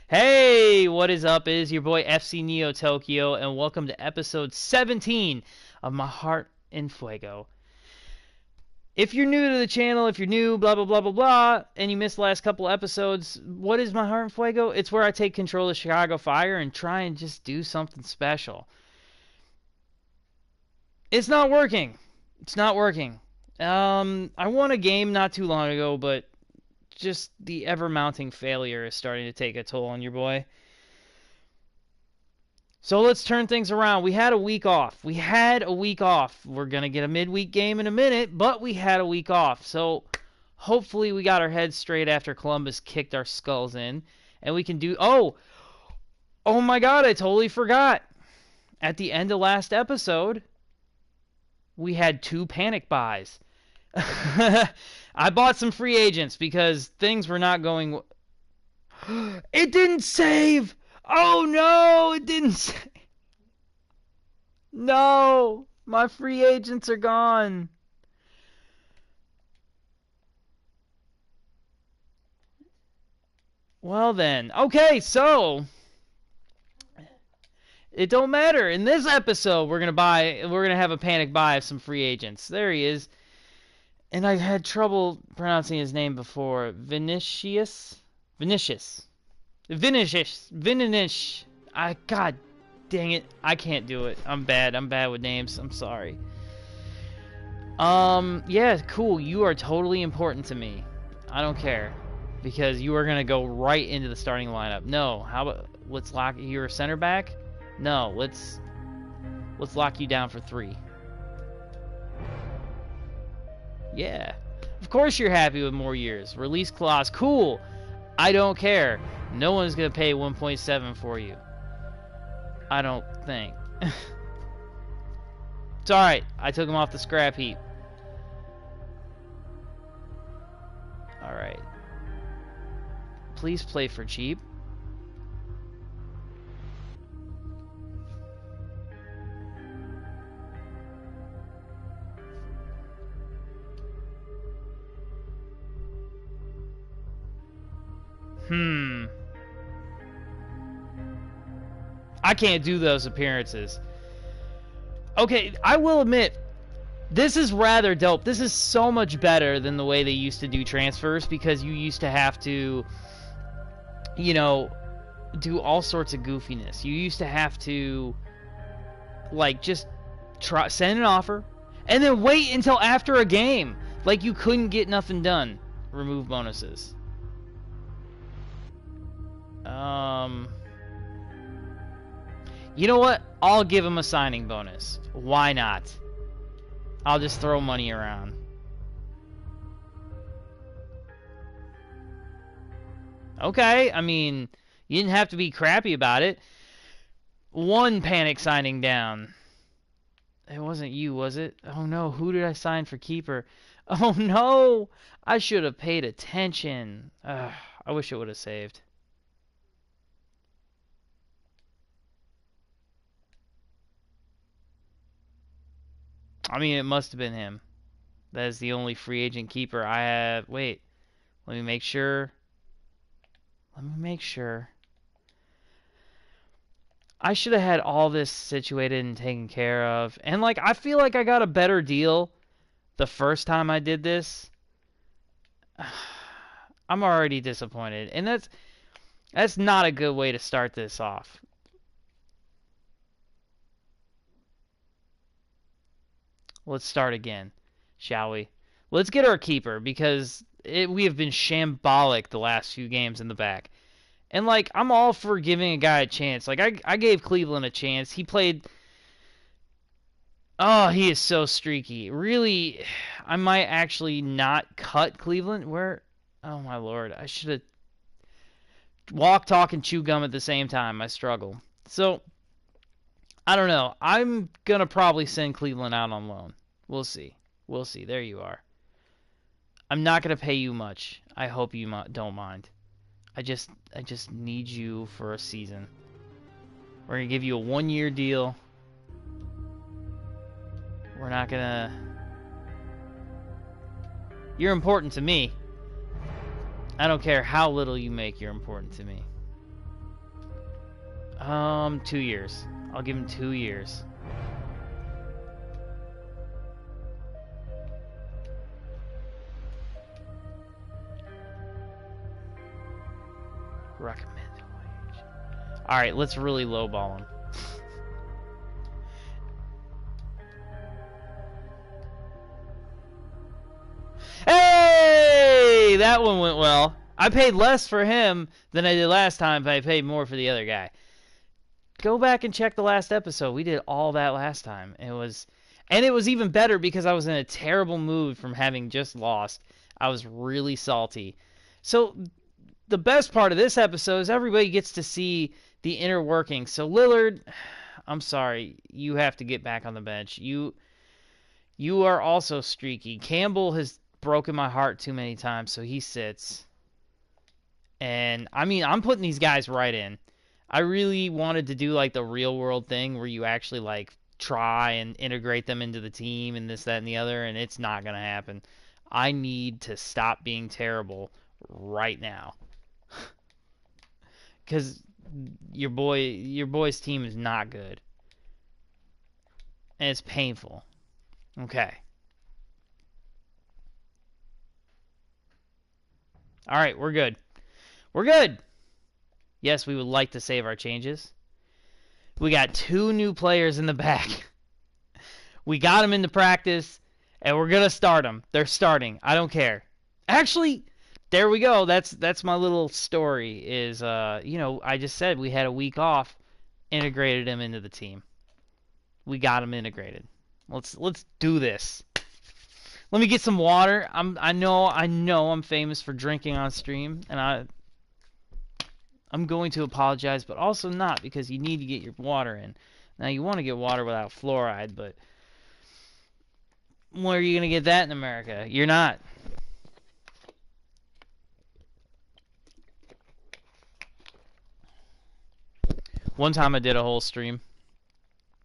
Hey, what is up? It is your boy FCneoTokyo, and welcome to episode 17 of My Heart in Fuego. If you're new to the channel, if you're new, blah blah blah blah blah, and you missed the last couple episodes, what is My Heart in Fuego? It's where I take control of Chicago Fire and try and just do something special. It's not working. It's not working. I won a game not too long ago, but just the ever-mounting failure is starting to take a toll on your boy. So let's turn things around. We had a week off. We're going to get a midweek game in a minute, but we had a week off. So hopefully we got our heads straight after Columbus kicked our skulls in. And we can do... Oh my god, I totally forgot. At the end of last episode, we had 2 panic buys. I bought some free agents because things were not going... It didn't save! Oh no, it didn't save. No, my free agents are gone. Well then, okay, so it don't matter. In this episode, we're gonna have a panic buy of some free agents. There he is. And I had trouble pronouncing his name before. Vinicius. God dang it. I can't do it. I'm bad with names. I'm sorry. Yeah, cool. You are totally important to me. I don't care. Because you are going to go right into the starting lineup. No, how about let's lock you're a center back? No, let's lock you down for 3. Yeah. Of course you're happy with more years. Release clause. Cool. I don't care. No one's going to pay 1.7 for you. I don't think. It's alright. I took him off the scrap heap. Alright. Please play for cheap. I can't do those appearances. Okay, I will admit, this is rather dope. This is so much better than the way they used to do transfers, because you used to have to, you know, do all sorts of goofiness. You used to have to, like, just send an offer, and then wait until after a game. Like, you couldn't get nothing done. Remove bonuses. You know what? I'll give him a signing bonus. Why not? I'll just throw money around. Okay, I mean, you didn't have to be crappy about it. 1 panic signing down. It wasn't you, was it? Oh no, who did I sign for keeper? Oh no! I should have paid attention. I wish it would have saved. I mean, it must have been him. That is the only free agent keeper I have. Wait. Let me make sure. I should have had all this situated and taken care of. And, like, I feel like I got a better deal the first time I did this. I'm already disappointed. And that's not a good way to start this off. Let's start again, shall we? Let's get our keeper, because we have been shambolic the last few games in the back. And, like, I'm all for giving a guy a chance. Like, I gave Cleveland a chance. He played... Oh, he is so streaky. Really, I might actually not cut Cleveland. Where... Oh, my lord. I should have... Walk, talk, and chew gum at the same time. I struggle. So... I don't know. I'm going to probably send Cleveland out on loan. We'll see. We'll see. There you are. I'm not going to pay you much. I hope you don't mind. I just need you for a season. We're going to give you a 1-year deal. We're not going to... You're important to me. I don't care how little you make, you're important to me. 2 years. I'll give him 2 years. Recommended wage. All right, let's really lowball him. Hey, that one went well. I paid less for him than I did last time, but I paid more for the other guy. Go back and check the last episode. We did all that last time. It was even better because I was in a terrible mood from having just lost. I was really salty. So the best part of this episode is everybody gets to see the inner workings. So Lillard, I'm sorry, you have to get back on the bench. You are also streaky. Campbell has broken my heart too many times, so he sits. And I mean, I'm putting these guys right in. I really wanted to do like the real world thing where you actually like try and integrate them into the team and this, that, and the other, and it's not going to happen. I need to stop being terrible right now. Because your boy's team is not good. And it's painful. Okay. Alright, we're good. We're good! Yes, we would like to save our changes. We got 2 new players in the back. We got them into practice, and we're going to start them. They're starting. I don't care. Actually, there we go. That's my little story is, you know, I just said we had a week off, integrated them into the team. We got them integrated. Let's do this. Let me get some water. I know I'm famous for drinking on stream, and I'm going to apologize, but also not, because you need to get your water in. Now, you want to get water without fluoride, but where are you going to get that in America? You're not. One time I did a whole stream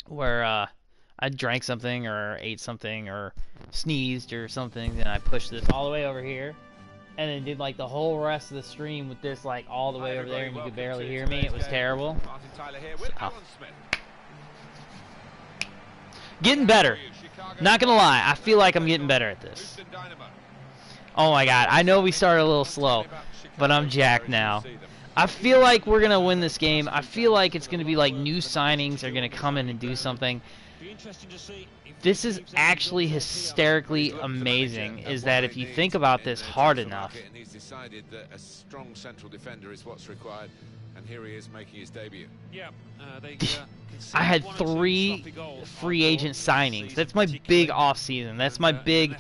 where I drank something or ate something or sneezed or something, and I pushed this all the way over here. And then did like the whole rest of the stream with this like all the way over there, and you could barely hear me. It was terrible. So. Getting better. Not gonna lie, I feel like I'm getting better at this. Oh my god, I know we started a little slow, but I'm jacked now. I feel like we're gonna win this game. I feel like it's gonna be like new signings are gonna come in and do something. This is actually hysterically amazing, is that if you think about this hard enough. He's decided that a strong central defender is what's required, and here he is making his debut. Yeah, I had 3 free agent signings. That's my big off season. That's my big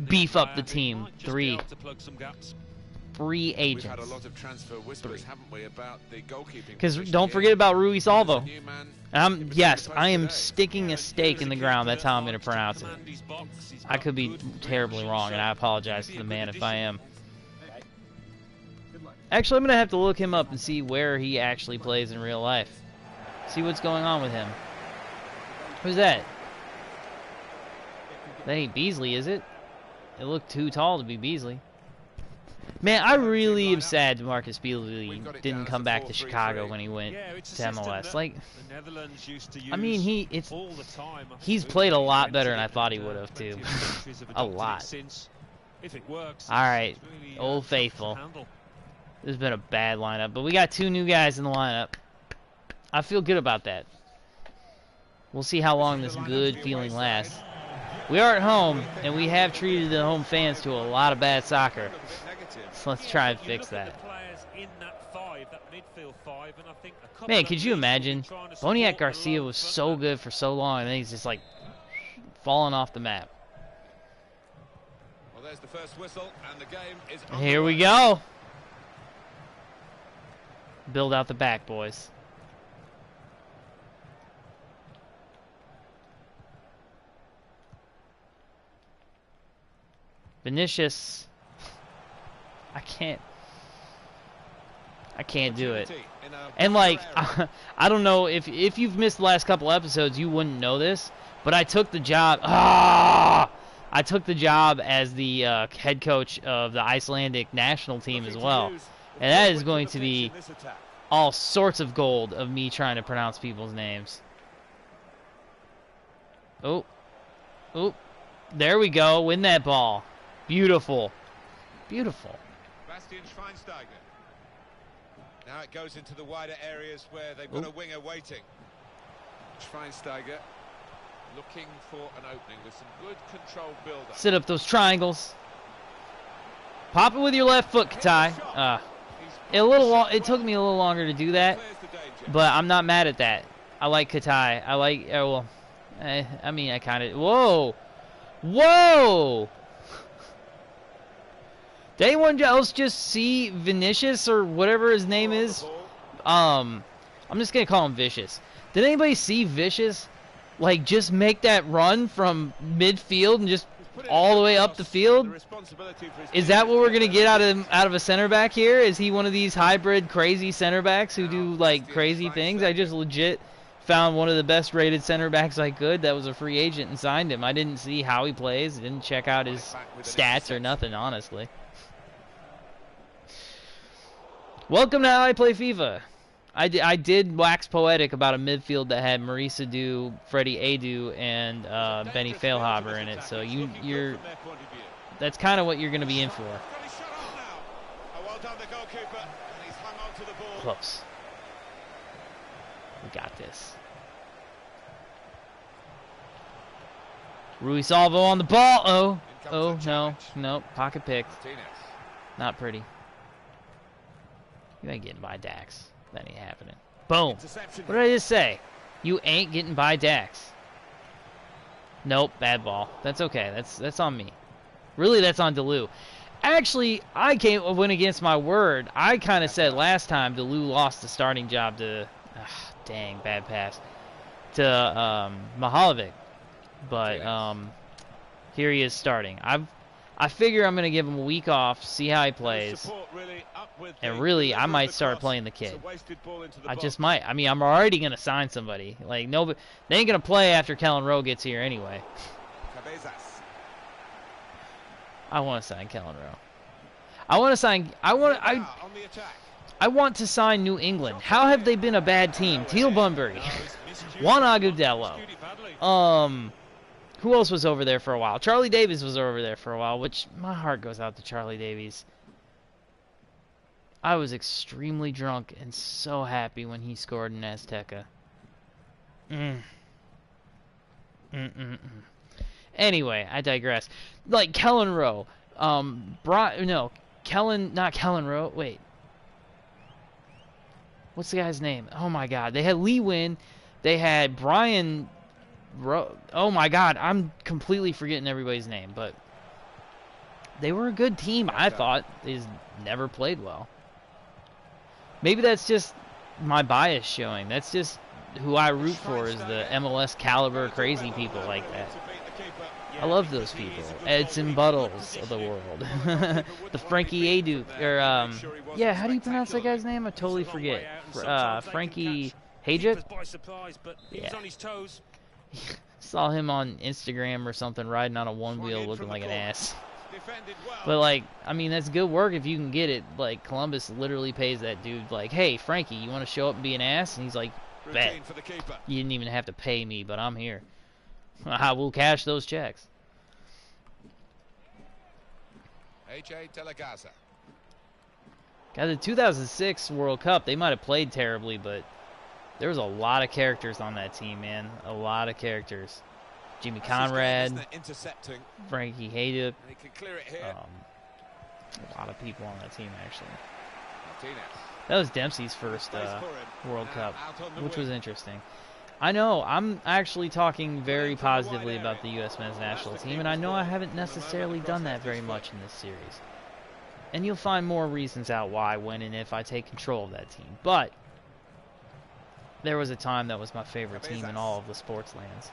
beef up the team. 3 free agents. We've had a lot of transfer whispers, haven't we, about the goalkeeping. Because don't forget about Rui Salvo. Yes, I am sticking a stake in the ground. That's how I'm going to pronounce it. I could be terribly wrong, and I apologize to the man if I am. Actually, I'm going to have to look him up and see where he actually plays in real life. See what's going on with him. Who's that? That ain't Beasley, is it? It looked too tall to be Beasley. Man, I really am sad Marcus Beasley didn't come back to Chicago when he went to MLS. Like, I mean, he's played a lot better than I thought he would have, too. A lot. Alright, Old Faithful. This has been a bad lineup, but we got 2 new guys in the lineup. I feel good about that. We'll see how long this good feeling lasts. We are at home, and we have treated the home fans to a lot of bad soccer. So let's try and fix that. Man, could you imagine? Boniek Garcia was so good for so long, and then he's just like falling off the map. Well, there's the first whistle, and the game is here we go. Build out the back, boys. Vinicius. I can't do it. And like, I don't know if you've missed the last couple episodes, you wouldn't know this, but I took the job. I took the job as the head coach of the Icelandic national team as well, and that is going to be all sorts of gold of me trying to pronounce people's names. Oh. Oh. There we go. Win that ball. Beautiful. Beautiful. Bastian Schweinsteiger. Now it goes into the wider areas where they've got a winger waiting. Schweinsteiger looking for an opening with some good controlled build-up. Sit up those triangles. Pop it with your left foot, Katai. It took me a little longer to do that, but I'm not mad at that. I like Katai. I like. I mean, I kind of. Whoa, whoa. Did anyone else just see Vinicius or whatever his name is? I'm just gonna call him Vicious. Did anybody see Vicious? Like, just make that run from midfield and just all the way up the field? Is that what we're gonna get out of a center back here? Is he one of these hybrid crazy center backs who do like crazy things? I just legit found one of the best rated center backs I could that was a free agent and signed him. I didn't see how he plays, didn't check out his stats or nothing, honestly. Welcome to How I Play FIFA. I did wax poetic about a midfield that had Maurice Edu, Freddie Edu, and Benny Failhaber in it. So that's kind of what you're going to be in for. Close. We got this. Rui Salvo on the ball. Oh no, pocket picked. Not pretty. You ain't getting by Dax. That ain't happening. Boom. What did I just say? You ain't getting by Dax. Nope, bad ball. That's okay. That's on me. Really, that's on Delu. Actually, I went against my word. I kind of said last time Delu lost the starting job to... dang, bad pass. To Mihalovic. But here he is starting. I figure I'm going to give him a week off, see how he plays. And really, I might start playing the kid. I just might. I mean, I'm already going to sign somebody. Like, no, they ain't going to play after Kellen Rowe gets here anyway. I want to sign Kellen Rowe. I want to sign New England. How have they been a bad team? Teal Bunbury. Juan Agudelo. Who else was over there for a while? Charlie Davies was over there for a while, which my heart goes out to Charlie Davies. I was extremely drunk and so happy when he scored in Azteca. Anyway, I digress. Like Kellen Rowe. Not Kellen Rowe. Wait. What's the guy's name? Oh my god. They had Lee Win. They had Brian... Oh my god, I'm completely forgetting everybody's name, but they were a good team, I thought. They just never played well. Maybe that's just my bias showing. That's just who I root for, is the MLS caliber crazy people like that. I love those people. Edson Buttles of the world. The Frankie Edu, or yeah, how do you pronounce that guy's name? I totally forget. Frankie Hajuk? Yeah. Saw him on Instagram or something riding on a one wheel looking like an ass. But like, I mean, that's good work if you can get it. Like, Columbus literally pays that dude like, hey Frankie, you want to show up and be an ass? And he's like, bet. You didn't even have to pay me, but I'm here. I will cash those checks. AJ Delagaza. Got the 2006 World Cup. They might have played terribly, but there was a lot of characters on that team, man. A lot of characters. Jimmy Conrad, Frankie Hajduk. A lot of people on that team, actually. That was Dempsey's first World Cup, which was interesting. I know, I'm actually talking very positively about the U.S. men's national team, and I know I haven't necessarily done that very much in this series. And you'll find more reasons out why, when, and if I take control of that team. But there was a time that was my favorite team in all of the sports lands.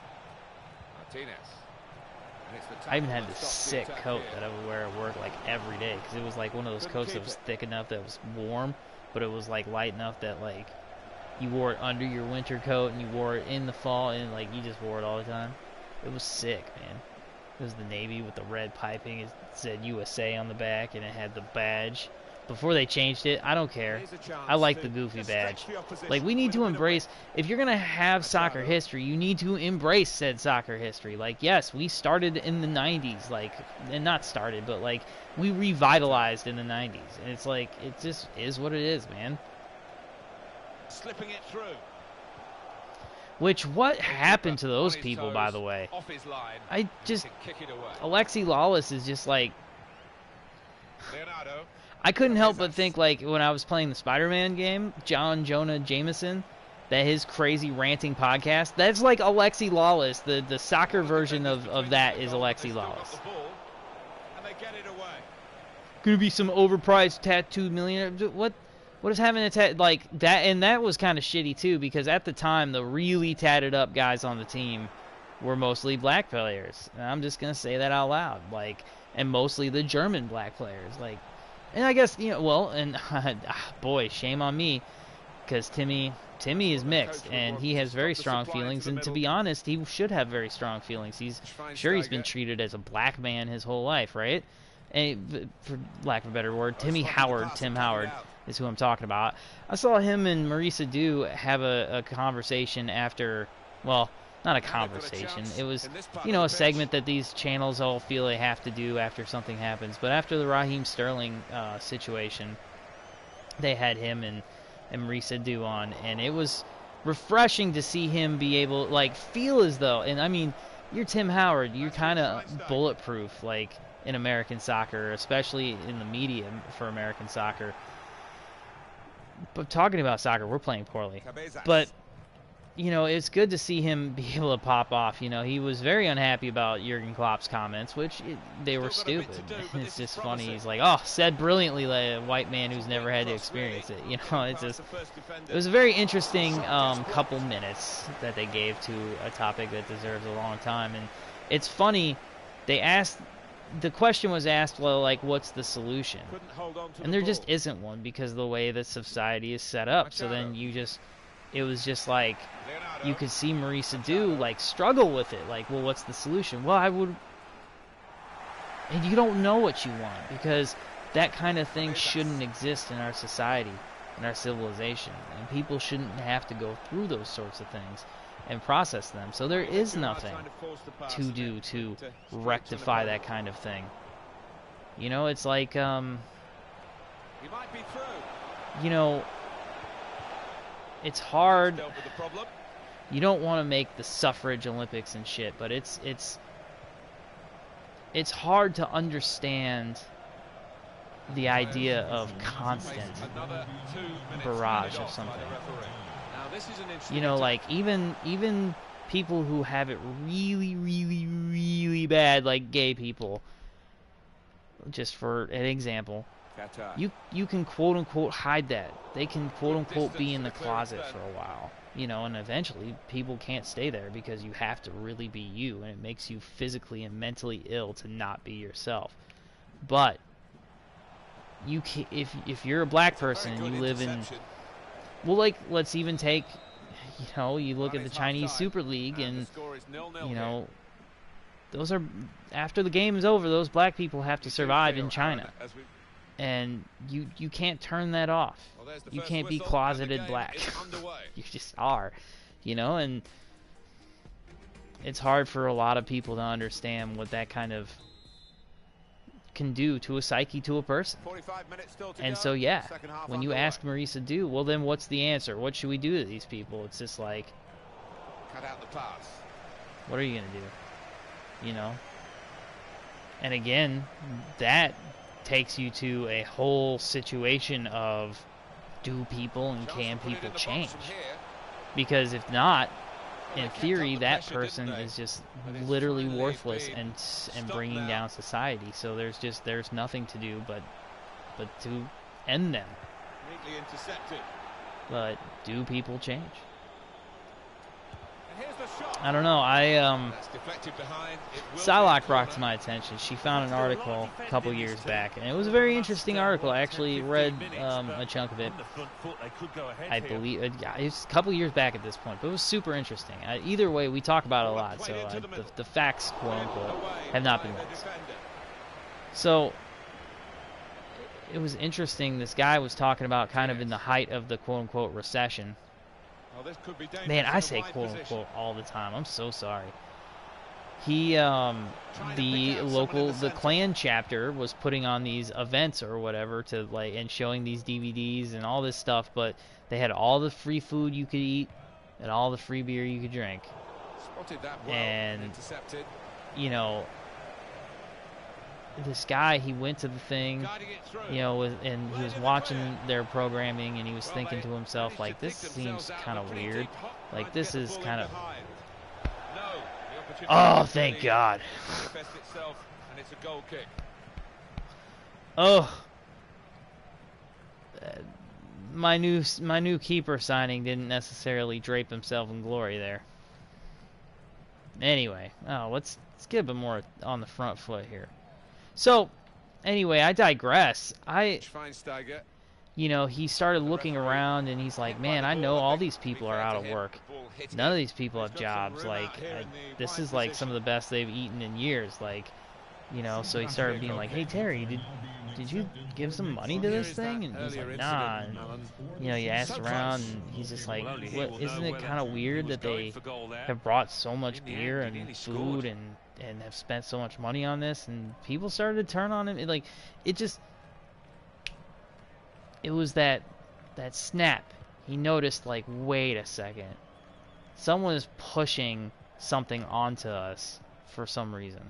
I even had this sick coat that I would wear at work like every day, because it was like one of those coats that was thick enough that was warm, but it was like light enough that like you wore it under your winter coat and you wore it in the fall, and like you just wore it all the time. It was sick, man. It was the navy with the red piping. It said USA on the back, and it had the badge before they changed it. I don't care. I like the goofy badge. Like, we need to embrace, if you're going to have soccer history, you need to embrace said soccer history. Like, yes, we started in the 90s, like, and not started, but like, we revitalized in the 90s. And it's like, it just is what it is, man. Slipping it through. Which, what happened to those people, by the way? I just, Alexi Lawless is just like, I couldn't help but think, like, when I was playing the Spider-Man game, John Jonah Jameson, that his crazy ranting podcast, that's like Alexi Lawless. The soccer version of that is Alexi Lawless. Gonna be some overpriced tattooed millionaire. What is having a like that? And that was kind of shitty too, because at the time the really tatted up guys on the team were mostly black players. And I'm just gonna say that out loud, like, and mostly the German black players, like. And I guess, you know, well, and boy, shame on me, because Timmy is mixed, and he has very strong feelings, and to be honest, he should have very strong feelings. He's been treated as a black man his whole life, right? And for lack of a better word, Tim Howard is who I'm talking about. I saw him and Maurice Edu have a conversation after, well, not a conversation. It was, you know, a segment that these channels all feel they have to do after something happens. But after the Raheem Sterling situation, they had him and Maurice Edu on, and it was refreshing to see him be able, like, feel as though, and I mean, you're Tim Howard, you're kind of bulletproof, like, in American soccer, especially in the media for American soccer. But talking about soccer, we're playing poorly. But, you know, it's good to see him be able to pop off. You know, he was very unhappy about Jurgen Klopp's comments, which they were stupid. It's just funny. He's like, oh, said brilliantly like a white man who's never had to experience it. You know, it's just, it was a very interesting couple minutes that they gave to a topic that deserves a long time. And it's funny, the question was asked, well, like, what's the solution? And there just isn't one, because of the way that society is set up. So then it was just like, you could see Maurice Edu, like, struggle with it. Like, well, what's the solution? Well, and you don't know what you want, because that kind of thing shouldn't exist in our society, in our civilization. And people shouldn't have to go through those sorts of things and process them. So there is nothing to do to rectify that kind of thing. You know, it's like, you know, it's hard. You don't want to make the suffrage Olympics and shit, but it's hard to understand the idea of constant barrage of something. You know, like, even people who have it really, really, really bad, like gay people, just for an example, you can quote-unquote hide that. They can quote-unquote be in the closet for a while, you know, and eventually people can't stay there, because you have to really be you, and it makes you physically and mentally ill to not be yourself. But you can, if you're a black person and you live in, well, like, let's even take, you know, you look at the Chinese Super League, and, you know, those are, after the game is over, those black people have to survive in China. And you can't turn that off. You can't be closeted black. You just are, you know, and it's hard for a lot of people to understand what that kind of can do to a psyche, to a person. And so, yeah, when you ask Maurice Edu, well, then what's the answer? What should we do to these people? It's just like, cut out the pass. What are you going to do? You know? And again, that takes you to a whole situation of, do people and can people change? Because if not, in theory, that person is just literally worthless and bringing down society. So there's nothing to do but to end them. But do people change? I don't know. Psylocke brought to my attention. She found an article a couple years back, and it was a very interesting article. I actually read a chunk of it. I believe it was a couple years back at this point, but it was super interesting. Either way, we talk about it a lot, so the facts, quote unquote, have not been missed. So it was interesting. This guy was talking about kind of in the height of the quote-unquote recession. Well, this could be dangerous. Man, I in a say wide quote-unquote position. all the time. I'm so sorry. He, Trying to the pick out someone in local, the the centre. clan chapter was putting on these events or whatever to like, and showing these DVDs and all this stuff, but they had all the free food you could eat and all the free beer you could drink. Spotted that well. And, Intercepted. you know, this guy, he went to the thing, Guiding it through. you know, and he was watching their programming and he was thinking to himself, like, this seems kind of weird. Like, this is kind of... Oh, thank God. Itself, and it's a goal kick. Oh. My new keeper signing didn't necessarily drape himself in glory there. Anyway, let's get a bit more on the front foot here. So, anyway, I digress. Schweinsteiger. You know, he started looking around and he's like, man, I know all these people are out of work. None of these people have jobs. Like, this is like some of the best they've eaten in years. Like, you know, so he started being like, hey, Terry, did you give some money to this thing? And he's like, nah. And, you know, you asked around and he's just like, what, isn't it kind of weird that they have brought so much beer and food and have spent so much money on this? And people started to turn on him. It was that snap. He noticed, like, wait a second. Someone is pushing something onto us for some reason.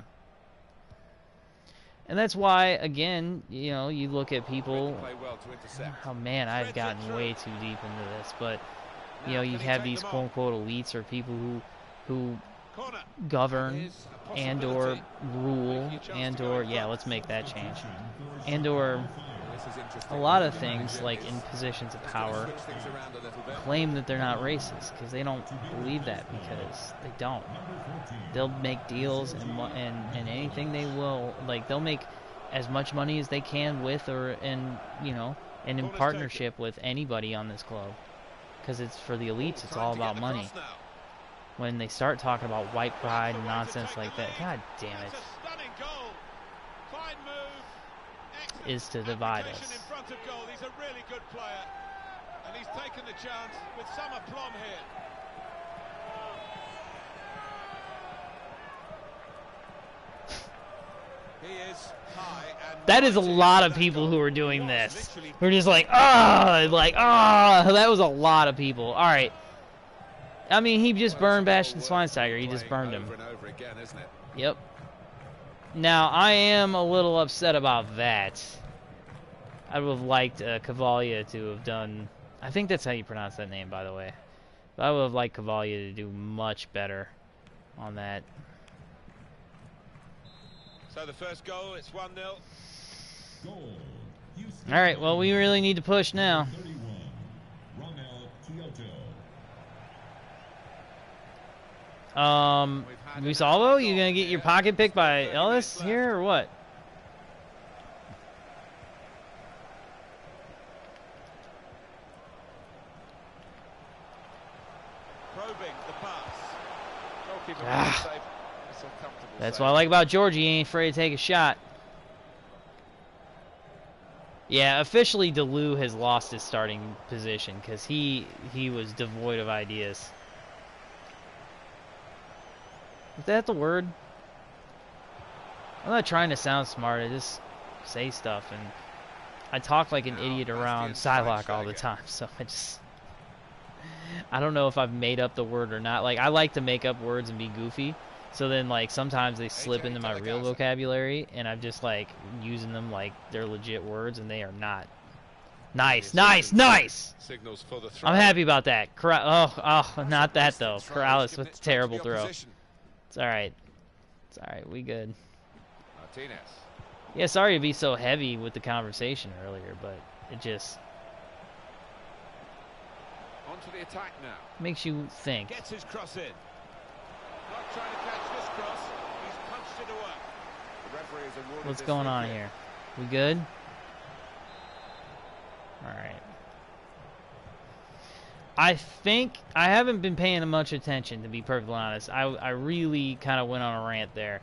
And that's why, again, you know, you look at people... Oh, man, I've gotten way too deep into this. But, you know, you have these quote-unquote elites or people who govern and or rule and or... Yeah, let's make that change. And or... a lot of things, like in positions of power, claim that they're not racist because they don't believe that, because they don't. They'll make deals and anything they will, like they'll make as much money as they can with and in partnership with anybody on this globe, because it's for the elites. It's all about money. When they start talking about white pride and nonsense like that, God damn it. Is to divide us. In front of goal. He's a really good player, and he's taken the chance with some aplomb here. He is high, and that is a lot of people who are doing this. We're just like, that was a lot of people. All right. I mean, he just burned Bastian Schweinsteiger. He just burned him. Over and over again, isn't it? Yep. Now, I am a little upset about that. I would have liked Cavaglia to have done... I think that's how you pronounce that name, by the way. But I would have liked Cavaglia to do much better on that. So the first goal, it's 1-0. Alright, well, we really need to push now. Musalvo, you gonna get your pocket picked by Ellis here, or what? Probing the pass. That's what I like about Georgie. He ain't afraid to take a shot. Yeah, officially DeLu has lost his starting position because he was devoid of ideas. Is that the word? I'm not trying to sound smart. I just say stuff, and I talk like an idiot around Psylocke all the time. So I don't know if I've made up the word or not. Like, I like to make up words and be goofy. So then, like, sometimes they slip into my real vocabulary, and I'm just like using them like they're legit words, and they are not. Nice, nice, nice. I'm happy about that. Not that though. Corrales with the terrible throw. It's all right. It's all right. We good. Martinez. Yeah, sorry to be so heavy with the conversation earlier, but it just On to the attack now. makes you think. Gets his cross in. Not trying to catch this cross. He's punched it away. The referee has awarded What's this going free on kick. here? We good? All right. I think I haven't been paying much attention, to be perfectly honest. I really kind of went on a rant there.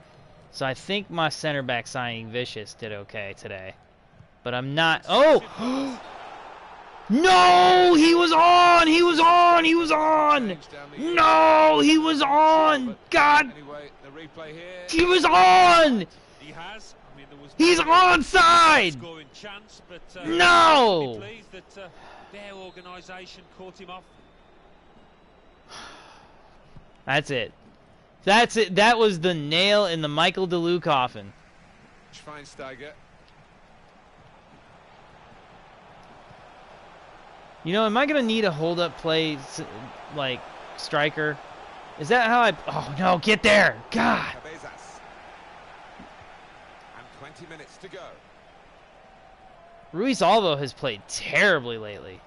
So I think my center back signing Vicious did okay today. but I'm not. Oh! No! He was on! He was on! He was on! No! He was on! God! He was on! He has. I mean, there was He's onside! scoring chance, but No! pleased that their organisation caught him off. That's it. That's it. That was the nail in the Michael DeLue coffin. Schweinsteiger. You know, am I going to need a hold-up play, like, striker? Is that how I... Oh, no, get there! God! And 20 minutes to go. Ruiz Alvo has played terribly lately.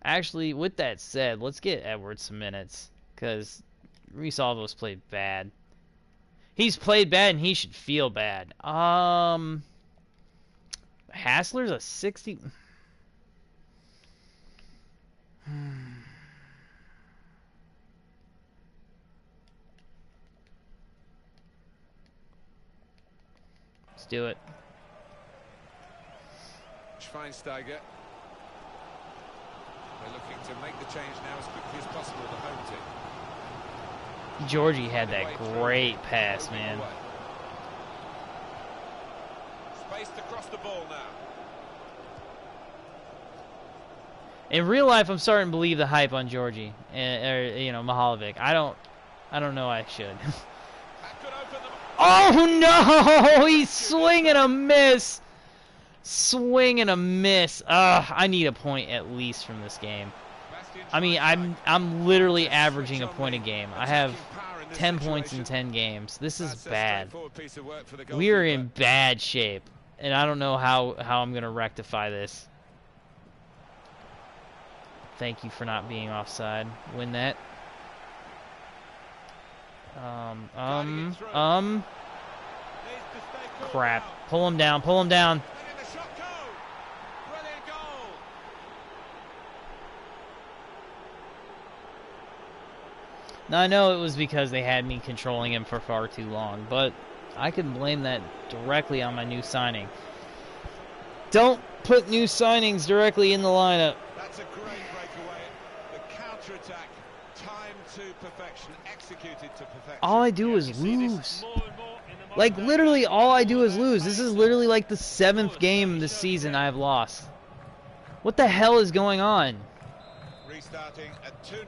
Actually, with that said, let's get Edwards some minutes, because Ruiz Alvo's played bad. He's played bad, and he should feel bad. Hassler's a 60... Let's do it. Schweinsteiger. They're looking to make the change now as quickly as possible, the home team. Georgie had that great pass, man. Spaced across the ball now. In real life, I'm starting to believe the hype on Georgie, or you know, Mihalovic. I don't know I should. Oh no! He's swinging a miss. Swing and a miss. I need a point at least from this game. I mean, I'm literally averaging a point a game. I have 10 points in 10 games. This is bad. We are in bad shape, and I don't know how I'm gonna rectify this. Thank you for not being offside. Win that. Crap. Pull him down. Pull him down. Now, I know it was because they had me controlling him for far too long, but I can blame that directly on my new signing. Don't put new signings directly in the lineup. That's a great breakaway. The counter-attack, timed to perfection, executed to perfection. All I do is lose. Like, literally, all I do is lose. This is literally like the 7th game this season I've lost. What the hell is going on? Restarting at 2-0.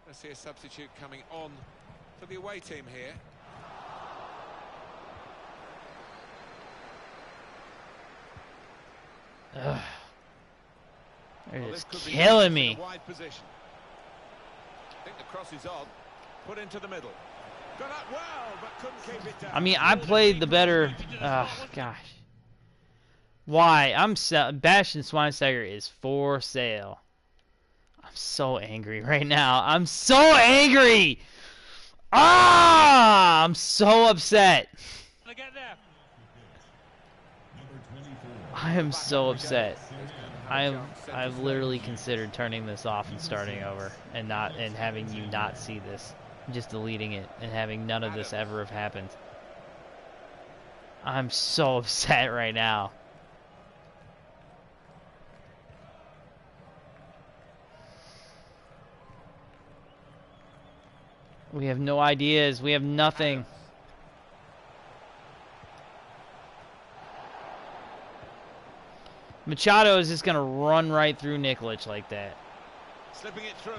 Let's see a substitute coming on for the away team here. Ugh. They're just killing me. Wide position. I think the cross is on. Put into the middle. Got out well, but couldn't keep it down. I mean, I played the better. Gosh. Why? Bastian Schweinsteiger is for sale. I'm so angry right now. I'm so angry. I'm so upset. I am so upset. I've literally considered turning this off and starting over and having you not see this, just deleting it and having none of this ever have happened. I'm so upset right now. We have no ideas. We have nothing. Machado is just going to run right through Nikolic like that. Slipping it through.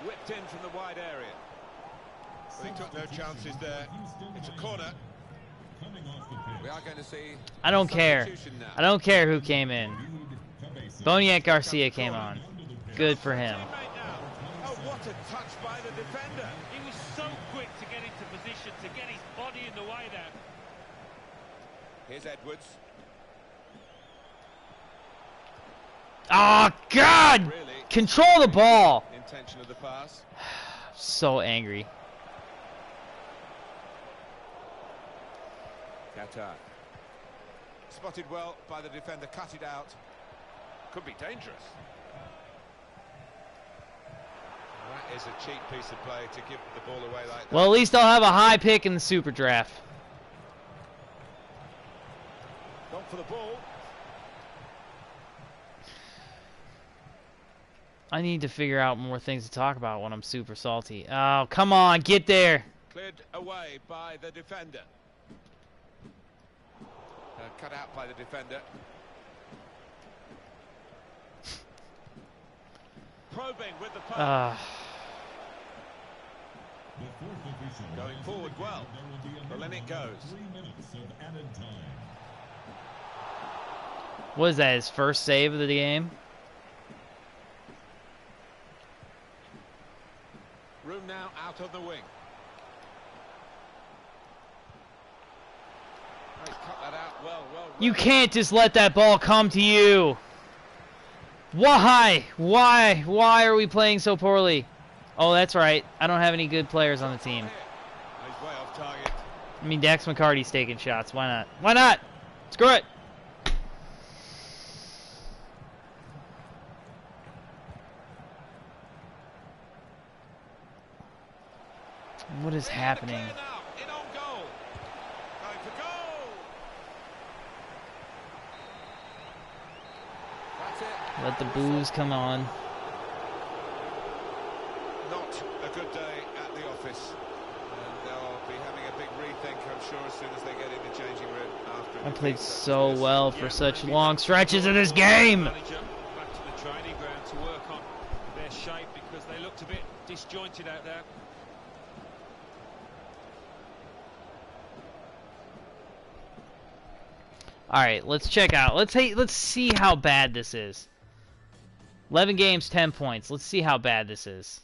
Whipped in from the wide area. But he took no chances there. It's a corner. We are going to see... I don't care. I don't care who came in. Boniek Garcia came on. Good for him. Oh, what a touch by the defender. He was so quick to get into position, to get his body in the way there. Here's Edwards. Oh, God! Really Control the ball! Intention of the pass. So angry. Qatar. Spotted well by the defender, cut it out. Could be dangerous. That is a cheap piece of play to give the ball away like that. Well, at least I'll have a high pick in the super draft. Gone for the ball. I need to figure out more things to talk about when I'm super salty. Oh, come on, get there. Cleared away by the defender. Cut out by the defender. Probing with the poke. Going forward well. Well, in it goes. What is that, his first save of the game? Room now out on the wing. Oh, he's cut that out well. You can't just let that ball come to you. Why? Why are we playing so poorly? Oh, that's right. I don't have any good players on the team. He's way off target. I mean, Dax McCarty's taking shots. Why not? Why not? Screw it. What is happening? In on goal. Going for goal. That's it. Let the booze come on. Not a good day at the office. And they'll be having a big rethink, I'm sure, as soon as they get in the changing room after. I played so well for such long stretches of this game. Back to the training ground to work on their shape because they looked a bit disjointed out there. All right, let's check out. Let's see how bad this is. 11 games, 10 points. Let's see how bad this is.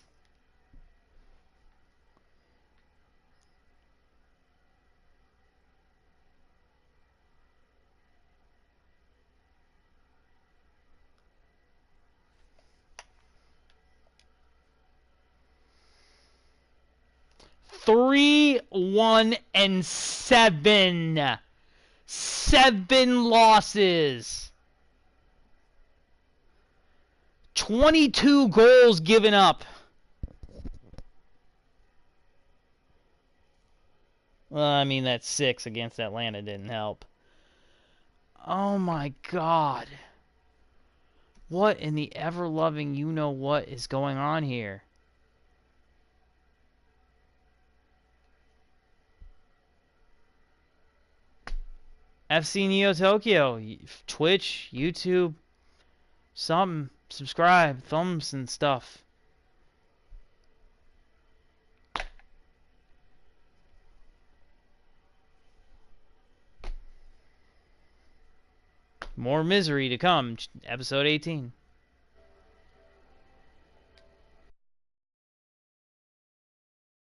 Three, 1-7. 7 losses. 22 goals given up. Well, I mean, that 6 against Atlanta didn't help. Oh my God. What in the ever-loving you-know-what is going on here? FCneoTokyo, Twitch, YouTube, something, subscribe, thumbs and stuff. More misery to come, episode 18.